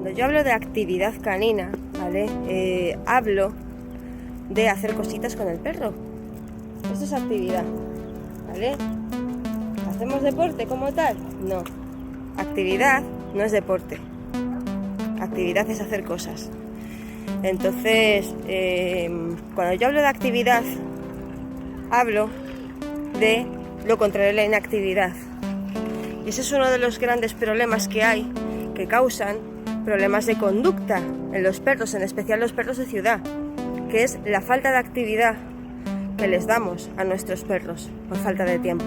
Cuando yo hablo de actividad canina, ¿vale? Hablo de hacer cositas con el perro. Esto es actividad, ¿vale? ¿Hacemos deporte como tal? No. Actividad no es deporte. Actividad es hacer cosas. Entonces, cuando yo hablo de actividad, hablo de lo contrario de la inactividad. Y ese es uno de los grandes problemas que hay, que causan problemas de conducta en los perros, en especial los perros de ciudad, que es la falta de actividad que les damos a nuestros perros por falta de tiempo.